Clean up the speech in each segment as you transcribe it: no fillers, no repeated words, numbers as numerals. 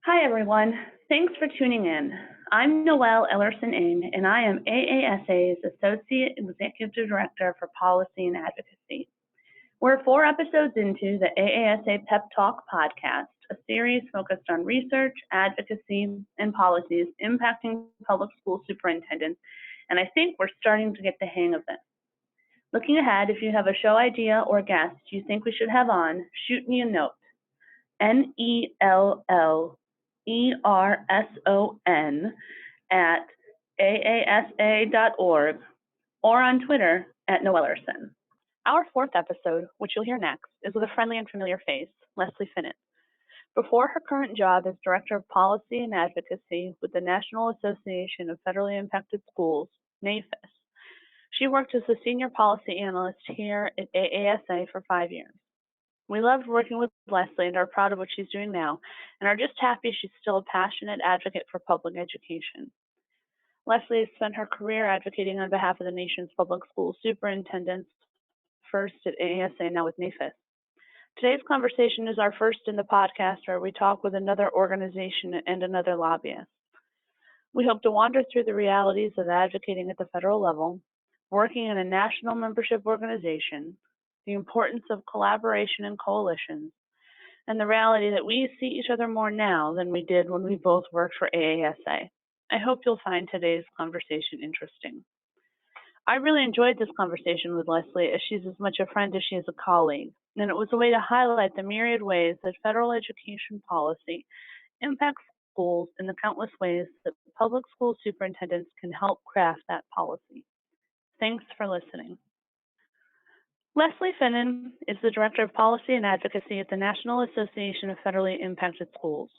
Hi, everyone. Thanks for tuning in. I'm Noelle Ellerson-Ing, and I am AASA's Associate Executive Director for Policy and Advocacy. We're 4 episodes into the AASA PEP Talk podcast, a series focused on research, advocacy, and policies impacting public school superintendents, and I think we're starting to get the hang of this. Looking ahead, if you have a show idea or guest you think we should have on, shoot me a note. NELLERSON at aasa.org or on Twitter at Noellerson. Our 4th episode, which you'll hear next, is with a friendly and familiar face, Leslie Finnan. Before her current job as Director of Policy and Advocacy with the National Association of Federally Impacted Schools, NAFIS, she worked as a Senior Policy Analyst here at AASA for 5 years. We loved working with Leslie and are proud of what she's doing now, and are just happy she's still a passionate advocate for public education. Leslie has spent her career advocating on behalf of the nation's public school superintendents, first at AASA and now with NAFIS. Today's conversation is our first in the podcast where we talk with another organization and another lobbyist. We hope to wander through the realities of advocating at the federal level, working in a national membership organization, the importance of collaboration and coalitions, and the reality that we see each other more now than we did when we both worked for AASA. I hope you'll find today's conversation interesting. I really enjoyed this conversation with Leslie as she's as much a friend as she is a colleague, and it was a way to highlight the myriad ways that federal education policy impacts schools in the countless ways that public school superintendents can help craft that policy. Thanks for listening. Leslie Finnan is the Director of Policy and Advocacy at the National Association of Federally Impacted Schools.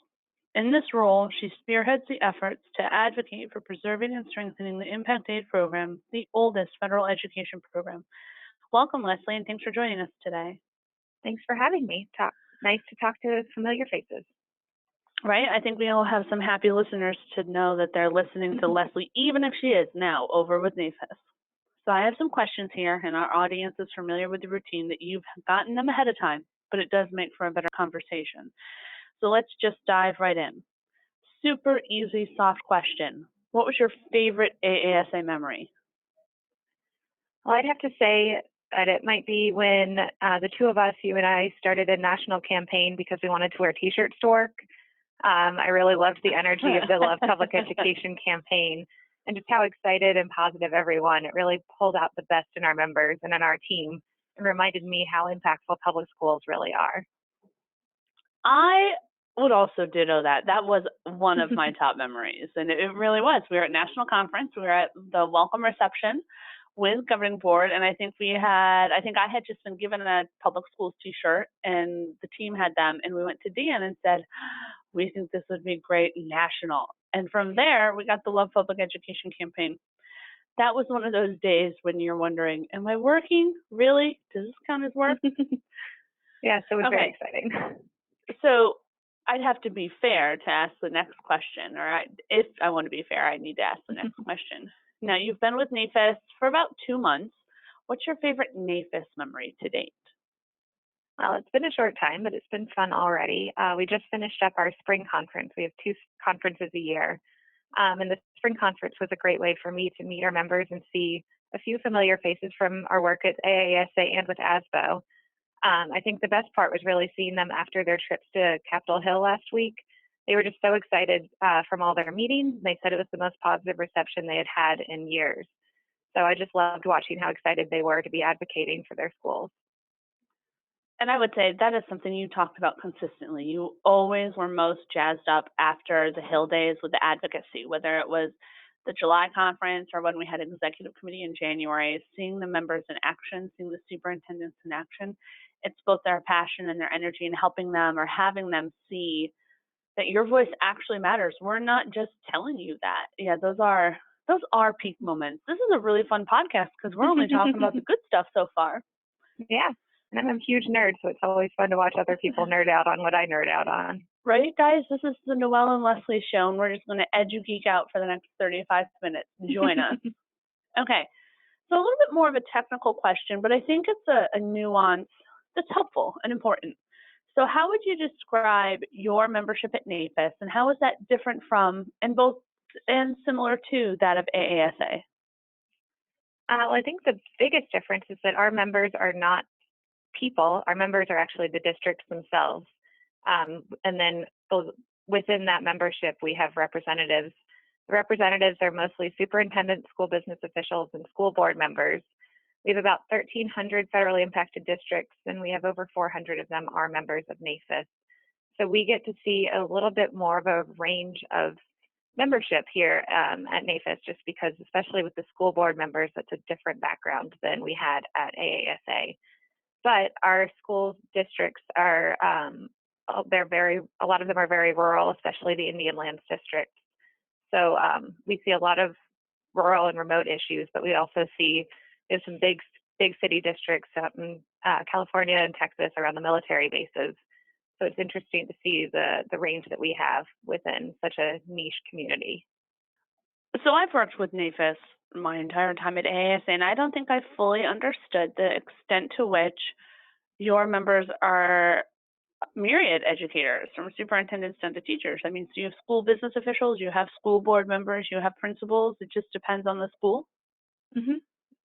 In this role, she spearheads the efforts to advocate for preserving and strengthening the Impact Aid program, the oldest federal education program. Welcome, Leslie, and thanks for joining us today. Thanks for having me. Nice to talk to familiar faces. Right? I think we all have some happy listeners to know that they're listening to Leslie, even if she is now over with NAFIS. So I have some questions here, and our audience is familiar with the routine that you've gotten them ahead of time, but it does make for a better conversation. So let's just dive right in. Super easy, soft question. What was your favorite AASA memory? Well, I'd have to say that it might be when the two of us, you and I, started a national campaign because we wanted to wear T-shirts to work. I really loved the energy of the Love Public Education campaign. And just how excited and positive everyone. It really pulled out the best in our members and in our team and reminded me how impactful public schools really are. I would also ditto that. That was one of my top memories. And it really was. We were at National Conference. We were at the welcome reception with governing board. And I think I had just been given a public schools T-shirt and the team had them. And we went to Dan and said, we think this would be great national. And from there, we got the Love Public Education campaign. That was one of those days when you're wondering, am I working? Really? Does this count as work? Yeah, so it was very exciting. So I'd have to be fair to ask the next question, if I want to be fair, I need to ask the next question. Now, you've been with NAFIS for about 2 months. What's your favorite NAFIS memory to date? Well, it's been a short time, but it's been fun already. We just finished up our spring conference. We have 2 conferences a year. And the spring conference was a great way for me to meet our members and see a few familiar faces from our work at AASA and with ASBO. I think the best part was really seeing them after their trips to Capitol Hill last week. They were just so excited from all their meetings. They said it was the most positive reception they had had in years. So I just loved watching how excited they were to be advocating for their schools. And I would say that is something you talked about consistently. You always were most jazzed up after the Hill days with the advocacy, whether it was the July conference or when we had executive committee in January, seeing the members in action, seeing the superintendents in action. It's both their passion and their energy in helping them or having them see that your voice actually matters. We're not just telling you that. Yeah, those are peak moments. This is a really fun podcast because we're only talking about the good stuff so far. Yeah. And I'm a huge nerd, so it's always fun to watch other people nerd out on what I nerd out on. Right, guys? This is the Noelle and Leslie show, and we're just going to edu-geek out for the next 35 minutes. Join us. Okay. So a little bit more of a technical question, but I think it's a nuance that's helpful and important. So how would you describe your membership at NAFIS, and how is that different from and similar to that of AASA? Well, I think the biggest difference is that our members are not people. Our members are actually the districts themselves. And then within that membership, we have representatives. The representatives are mostly superintendents, school business officials, and school board members. We have about 1,300 federally impacted districts, and we have over 400 of them are members of NAFIS. So we get to see a little bit more of a range of membership here at NAFIS, just because, especially with the school board members, that's a different background than we had at AASA. But our school districts are, a lot of them are very rural, especially the Indian Lands districts. So we see a lot of rural and remote issues, but we also see there's some big city districts out in California and Texas around the military bases. So it's interesting to see the range that we have within such a niche community. So I've worked with NAFIS my entire time at AASA, and I don't think I fully understood the extent to which your members are myriad educators, from superintendents down to teachers. I mean, so you have school business officials, you have school board members, you have principals. It just depends on the school.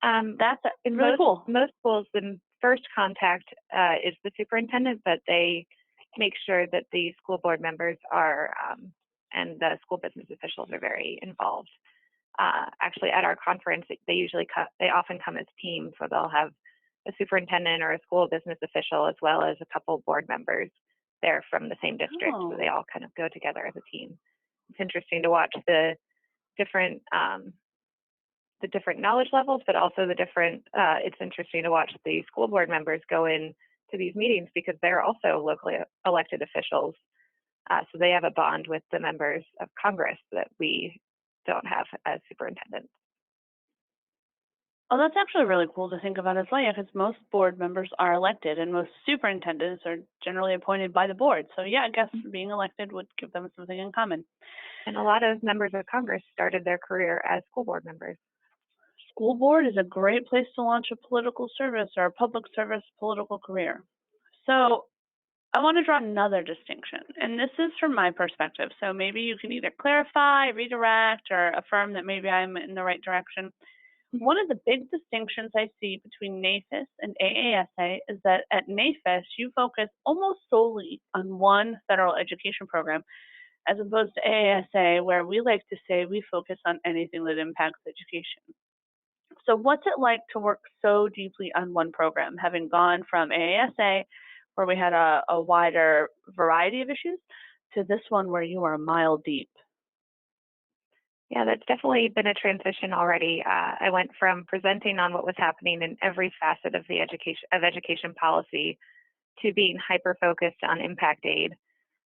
That's really cool. Most schools, the first contact is the superintendent, but they make sure that the school board members are and the school business officials are very involved. Actually, at our conference, they often come as teams, so they'll have a superintendent or a school business official as well as a couple board members there from the same district. So they all kind of go together as a team. It's interesting to watch the different knowledge levels, but also it's interesting to watch the school board members go in to these meetings because they're also locally elected officials. So they have a bond with the members of Congress that we don't have as superintendents. Oh, that's actually really cool to think about as well, because most board members are elected and most superintendents are generally appointed by the board. So yeah, I guess being elected would give them something in common. And a lot of members of Congress started their career as school board members. School board is a great place to launch a political service or a public service political career. So I want to draw another distinction, and this is from my perspective. So maybe you can either clarify, redirect, or affirm that maybe I'm in the right direction. One of the big distinctions I see between NAFIS and AASA is that at NAFIS, you focus almost solely on one federal education program, as opposed to AASA, where we like to say we focus on anything that impacts education. So what's it like to work so deeply on one program, having gone from AASA, where we had a wider variety of issues, to this one where you are a mile deep? Yeah, that's definitely been a transition already. I went from presenting on what was happening in every facet of the education policy to being hyper-focused on impact aid.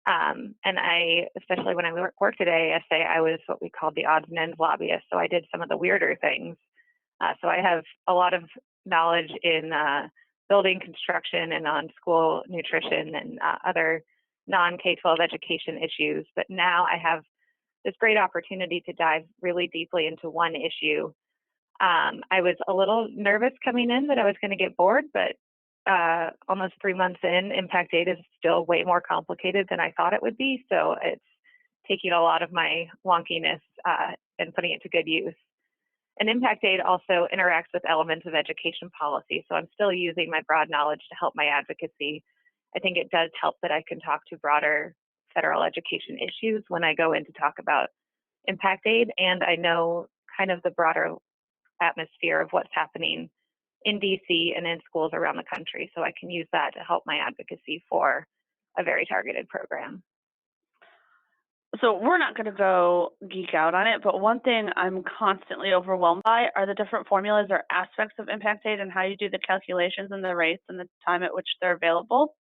And I, especially when I worked at AASA, I was what we called the odds and ends lobbyist. So I did some of the weirder things. So I have a lot of knowledge in building construction and on school nutrition and other non-K-12 education issues. But now I have this great opportunity to dive really deeply into one issue. I was a little nervous coming in that I was going to get bored, but almost 3 months in, impact aid is still way more complicated than I thought it would be. So it's taking a lot of my wonkiness and putting it to good use. And impact aid also interacts with elements of education policy. So I'm still using my broad knowledge to help my advocacy. I think it does help that I can talk to broader federal education issues when I go in to talk about impact aid, and I know kind of the broader atmosphere of what's happening in DC and in schools around the country. So I can use that to help my advocacy for a very targeted program. So we're not going to go geek out on it, but one thing I'm constantly overwhelmed by are the different formulas or aspects of impact aid and how you do the calculations and the rates and the time at which they're available.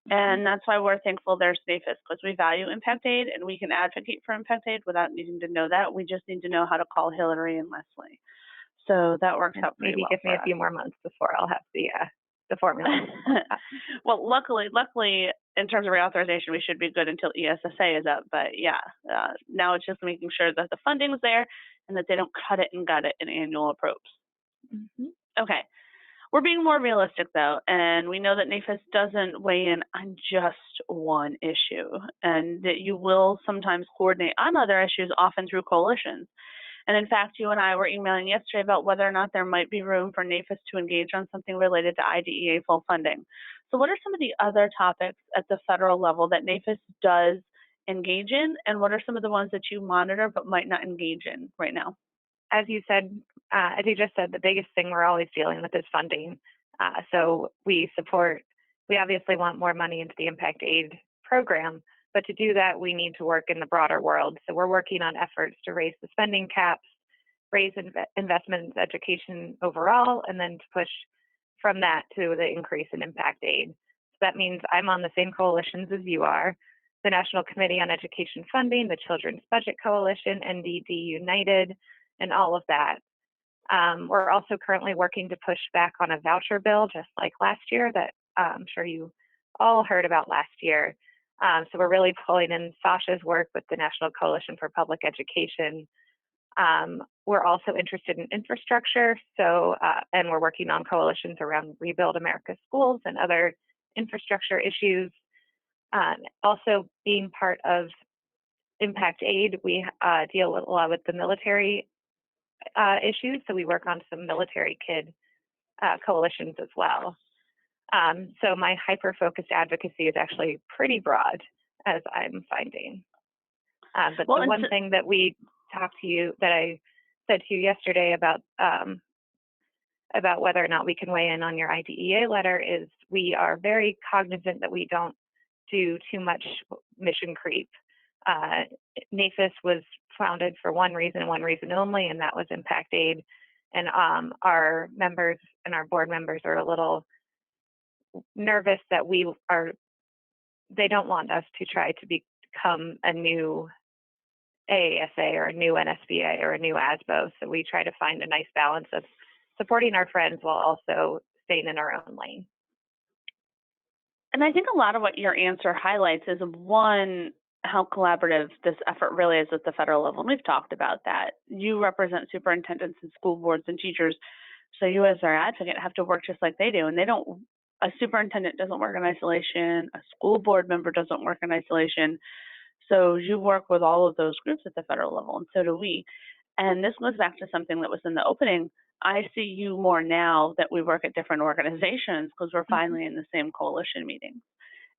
And that's why we're thankful there's NAFIS, because we value impact aid and we can advocate for impact aid without needing to know that. We just need to know how to call Hillary and Leslie. So that works out pretty well. Maybe give me a few more months before I'll have the formula. Well, luckily, in terms of reauthorization, we should be good until ESSA is up. But yeah, now it's just making sure that the funding's there and that they don't cut it and gut it in annual approves. Okay. We're being more realistic though, and we know that NAFIS doesn't weigh in on just one issue, and that you will sometimes coordinate on other issues, often through coalitions. And in fact, you and I were emailing yesterday about whether or not there might be room for NAFIS to engage on something related to IDEA full funding. So what are some of the other topics at the federal level that NAFIS does engage in, and what are some of the ones that you monitor but might not engage in right now? As you said, as you just said, the biggest thing we're always dealing with is funding. So we obviously want more money into the impact aid program, but to do that, we need to work in the broader world. So we're working on efforts to raise the spending caps, raise investment in education overall, and then to push from that to the increase in impact aid. So that means I'm on the same coalitions as you are, the National Committee on Education Funding, the Children's Budget Coalition, NDD United, and all of that. We're also currently working to push back on a voucher bill, just like last year, that I'm sure you all heard about last year. So we're really pulling in Sasha's work with the National Coalition for Public Education. We're also interested in infrastructure, and we're working on coalitions around Rebuild America's Schools and other infrastructure issues. Also being part of Impact Aid, we deal a lot with the military issues, so we work on some military kid coalitions as well. So my hyper-focused advocacy is actually pretty broad, as I'm finding. But the one thing that I said to you yesterday about whether or not we can weigh in on your IDEA letter is we are very cognizant that we don't do too much mission creep. NAFIS was founded for one reason only, and that was impact aid. And our members and our board members are a little nervous that they don't want us to try to become a new AASA or a new NSBA or a new ASBO. So we try to find a nice balance of supporting our friends while also staying in our own lane. And I think a lot of what your answer highlights is, one, how collaborative this effort really is at the federal level. And we've talked about that. You represent superintendents and school boards and teachers. So you as their advocate have to work just like they do. And a superintendent doesn't work in isolation. A school board member doesn't work in isolation. So you work with all of those groups at the federal level, and so do we. And this goes back to something that was in the opening. I see you more now that we work at different organizations because we're finally in the same coalition meetings.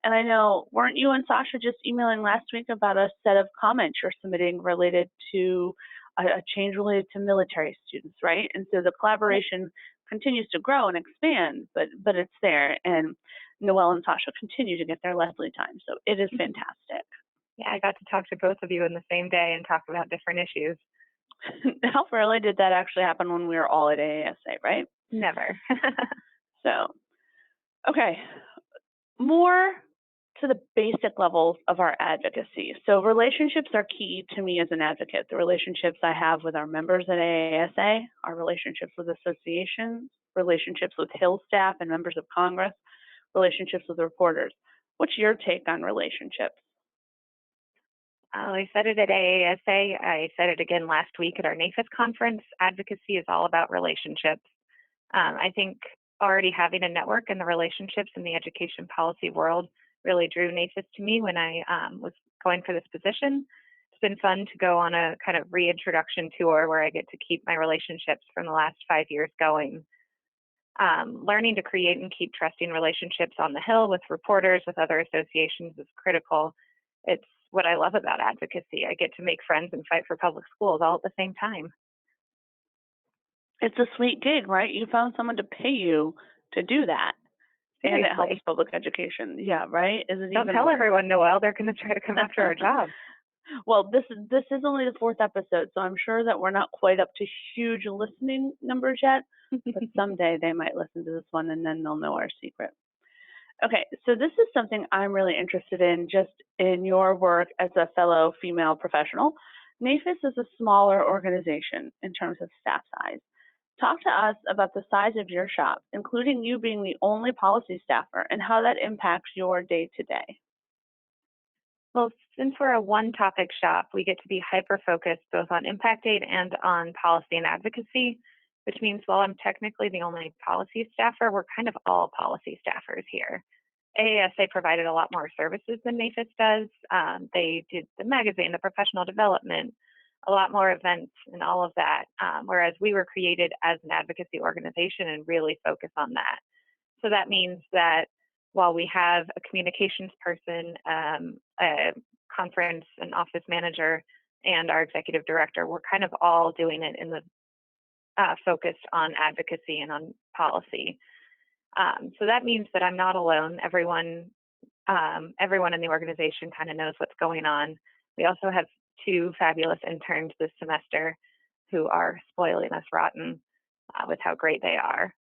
And I know, weren't you and Sasha just emailing last week about a set of comments you're submitting related to a change related to military students, right? And so the collaboration continues to grow and expand, but it's there. And Noelle and Sasha continue to get their Leslie time. So it is fantastic. Yeah, I got to talk to both of you in the same day and talk about different issues. How rarely did that actually happen when we were all at AASA, right? Never. So, okay, more to the basic levels of our advocacy. So relationships are key to me as an advocate. The relationships I have with our members at AASA, our relationships with associations, relationships with Hill staff and members of Congress, relationships with reporters. What's your take on relationships? I said it at AASA. I said it again last week at our NAFIS conference. Advocacy is all about relationships. I think already having a network and the relationships in the education policy world really drew NAFIS to me when I was going for this position. It's been fun to go on a kind of reintroduction tour where I get to keep my relationships from the last 5 years going. Learning to create and keep trusting relationships on the Hill with reporters, with other associations is critical. It's what I love about advocacy. I get to make friends and fight for public schools all at the same time. It's a sweet gig, right? You found someone to pay you to do that. And it helps public education. Yeah, right? Don't tell everyone, Noelle. They're going to try to come after our job. Well, this is only the 4th episode, so I'm sure that we're not quite up to huge listening numbers yet, but someday they might listen to this one and then they'll know our secret. Okay, so this is something I'm really interested in, just in your work as a fellow female professional. NAFIS is a smaller organization in terms of staff size. Talk to us about the size of your shop, including you being the only policy staffer, and how that impacts your day-to-day. Well, since we're a one-topic shop, we get to be hyper-focused both on impact aid and on policy and advocacy. which means while I'm technically the only policy staffer, we're kind of all policy staffers here. AASA provided a lot more services than NAFIS does. They did the magazine, the professional development, a lot more events and all of that, whereas we were created as an advocacy organization and really focus on that. So that means that while we have a communications person, a conference and office manager, and our executive director, we're kind of all doing it in the focused on advocacy and on policy. So that means that I'm not alone. Everyone in the organization kind of knows what's going on. We also have 2 fabulous interns this semester who are spoiling us rotten with how great they are.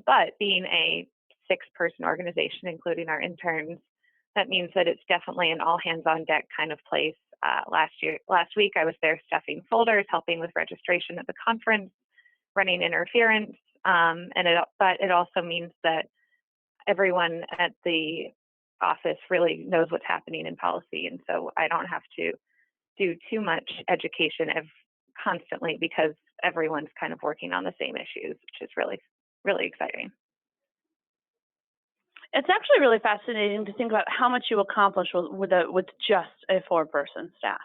But being a 6-person organization, including our interns, that means that it's definitely an all hands on deck kind of place. Last week, I was there stuffing folders, helping with registration at the conference, running interference, but it also means that everyone at the office really knows what's happening in policy, and so I don't have to do too much education constantly because everyone's kind of working on the same issues, which is really, really exciting. It's actually really fascinating to think about how much you accomplish with just a 4-person staff.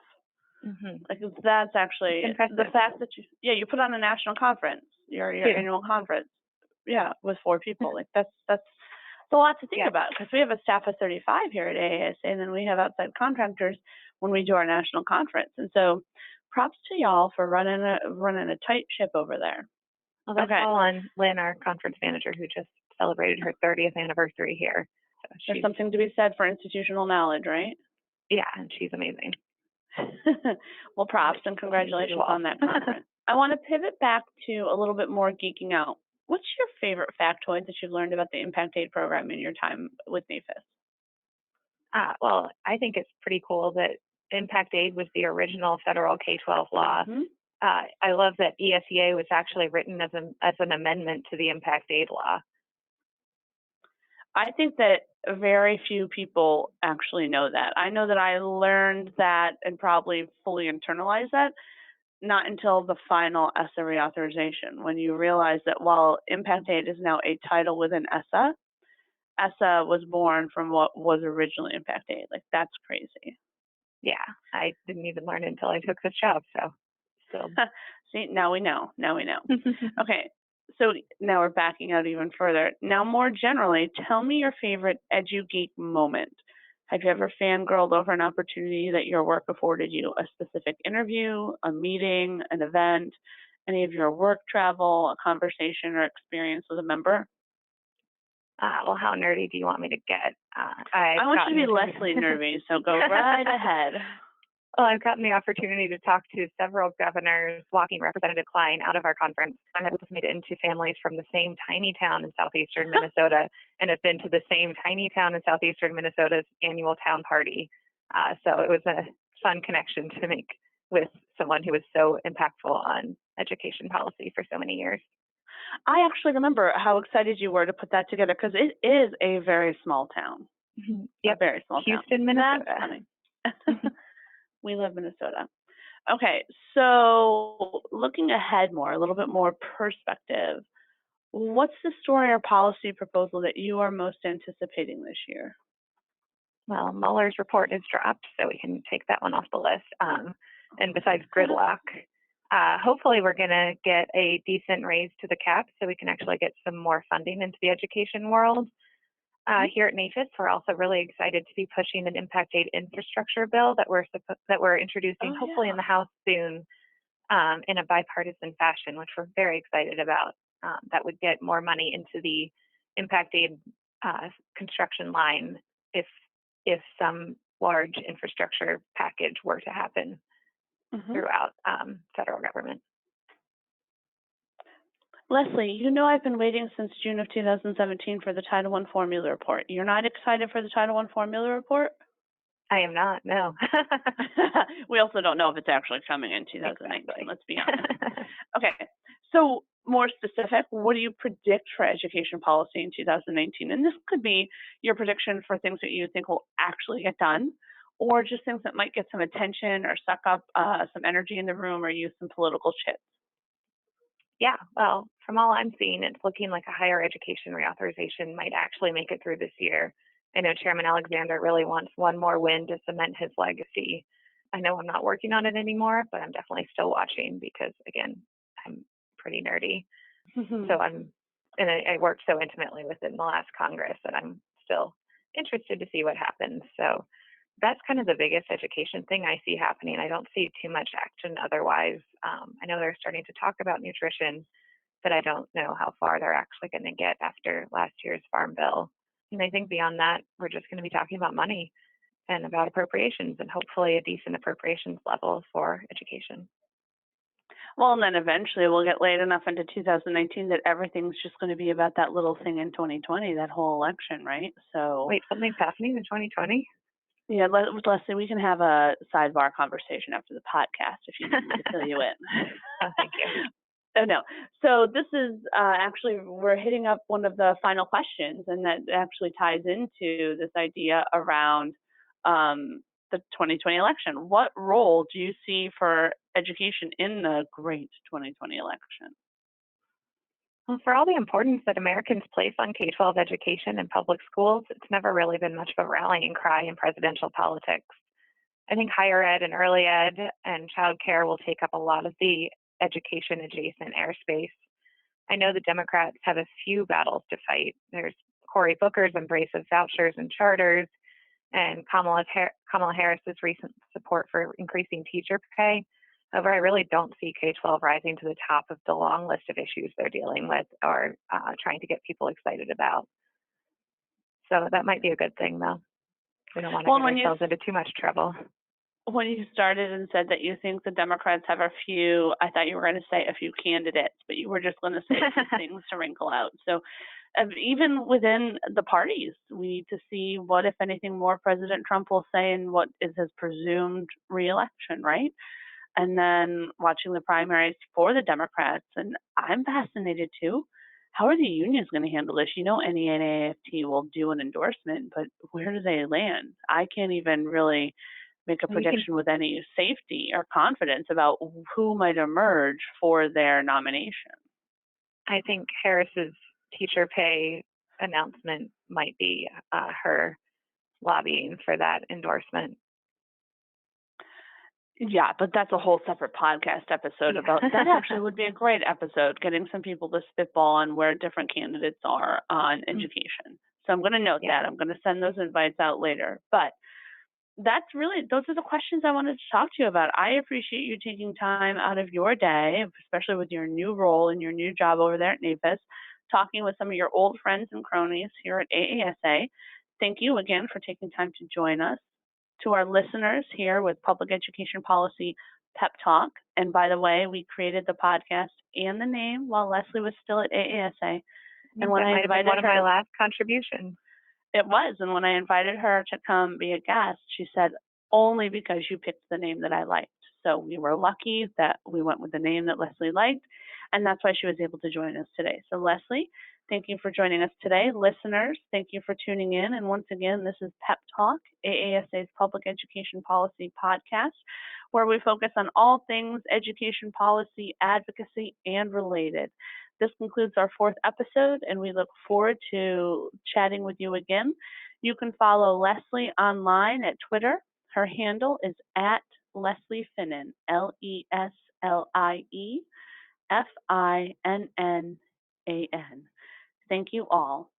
Mm-hmm. Like that's actually the fact that you put on a national conference, your annual conference, with 4 people. Like that's a lot to think about, because we have a staff of 35 here at AASA, and then we have outside contractors when we do our national conference. And so, props to y'all for running a tight ship over there. Well, that's all on Lynn, our conference manager, who just celebrated her 30th anniversary here. So there's something to be said for institutional knowledge, right? Yeah, and she's amazing. Well, props and congratulations on that conference. I want to pivot back to a little bit more geeking out. What's your favorite factoid that you've learned about the Impact Aid program in your time with NAFIS? Well, I think it's pretty cool that Impact Aid was the original federal K-12 law. Mm-hmm. I love that ESEA was actually written as an amendment to the Impact Aid law. I think that very few people actually know that. I know that I learned that and probably fully internalized that not until the final ESSA reauthorization, when you realize that while Impact Aid is now a title within ESSA, ESSA was born from what was originally Impact Aid. Like, that's crazy. Yeah, I didn't even learn it until I took this job, so still. See, now we know. Okay, so now we're backing out even further. Now, more generally, tell me your favorite EduGeek moment. Have you ever fangirled over an opportunity that your work afforded you? A specific interview, a meeting, an event, any of your work travel, a conversation or experience with a member? Well, how nerdy do you want me to get? I want you to be Leslie nerdy, so go right ahead. Well, I've gotten the opportunity to talk to several governors, walking Representative Klein out of our conference. I have made it into families from the same tiny town in southeastern Minnesota, and have been to the same tiny town in southeastern Minnesota's annual town party. So it was a fun connection to make with someone who was so impactful on education policy for so many years. I actually remember how excited you were to put that together, because it is a very small town. Mm-hmm. Yep. A very small town. Houston, Minnesota. That's funny. We live in Minnesota. Okay, so looking ahead more, a little bit more perspective, what's the story or policy proposal that you are most anticipating this year? Well, Mueller's report is dropped, so we can take that one off the list. And besides gridlock, hopefully we're going to get a decent raise to the cap so we can actually get some more funding into the education world. Here at NAFIS, we're also really excited to be pushing an Impact Aid infrastructure bill that we're introducing hopefully in the House soon, in a bipartisan fashion, which we're very excited about. That would get more money into the Impact Aid construction line if some large infrastructure package were to happen throughout federal government. Leslie, you know I've been waiting since June of 2017 for the Title I formula report. You're not excited for the Title I formula report? I am not, no. We also don't know if it's actually coming in 2019, exactly. Let's be honest. Okay, so more specific, what do you predict for education policy in 2019? And this could be your prediction for things that you think will actually get done, or just things that might get some attention or suck up some energy in the room or use some political chips. Yeah, well, from all I'm seeing, it's looking like a higher education reauthorization might actually make it through this year. I know Chairman Alexander really wants one more win to cement his legacy. I know I'm not working on it anymore, but I'm definitely still watching because, again, I'm pretty nerdy. So I worked so intimately with it in the last Congress that I'm still interested to see what happens. So that's kind of the biggest education thing I see happening. I don't see too much action otherwise. I know they're starting to talk about nutrition, but I don't know how far they're actually going to get after last year's farm bill. And I think beyond that, we're just going to be talking about money and about appropriations and hopefully a decent appropriations level for education. Well, and then eventually we'll get late enough into 2019 that everything's just going to be about that little thing in 2020, that whole election, right? So, Wait, something's happening in 2020? yeah, Leslie, we can have a sidebar conversation after the podcast if you need me to fill you in. Oh, thank you. Oh, no. So this is actually, we're hitting up one of the final questions, and that actually ties into this idea around the 2020 election. What role do you see for education in the great 2020 election? Well, for all the importance that Americans place on K-12 education in public schools, it's never really been much of a rallying cry in presidential politics. I think higher ed and early ed and childcare will take up a lot of the education adjacent airspace. I know the Democrats have a few battles to fight. There's Cory Booker's embrace of vouchers and charters, and Kamala Harris's recent support for increasing teacher pay. However, I really don't see K-12 rising to the top of the long list of issues they're dealing with or trying to get people excited about. So that might be a good thing, though. We don't want to get ourselves into too much trouble. When you started and said that you think the Democrats have a few, I thought you were going to say a few candidates, but you were just going to say a few things to wrinkle out. So even within the parties, we need to see what, if anything, more President Trump will say and what is his presumed reelection, right? And then watching the primaries for the Democrats. And I'm fascinated too. How are the unions going to handle this? You know, any NAFT will do an endorsement, but where do they land? I can't even really make a prediction with any safety or confidence about who might emerge for their nomination. I think Harris's teacher pay announcement might be her lobbying for that endorsement. Yeah, but that's a whole separate podcast episode about that. Actually would be a great episode, getting some people to spitball on where different candidates are on education. So I'm going to note that. I'm going to send those invites out later. But that's really, those are the questions I wanted to talk to you about. I appreciate you taking time out of your day, especially with your new role and your new job over there at NAFIS, talking with some of your old friends and cronies here at AASA. Thank you again for taking time to join us. To our listeners here with Public Education Policy Pep Talk, and by the way, we created the podcast and the name while Leslie was still at AASA. And when I invited one of my last contributions. It was. And when I invited her to come be a guest, she said, only because you picked the name that I liked. So we were lucky that we went with the name that Leslie liked, and that's why she was able to join us today. So Leslie, thank you for joining us today. Listeners, thank you for tuning in. And once again, this is Pep Talk, AASA's Public Education Policy Podcast, where we focus on all things education policy, advocacy, and related. This concludes our fourth episode, and we look forward to chatting with you again. You can follow Leslie online at Twitter. Her handle is at Leslie Finnan, LESLIE FINNAN. Thank you all.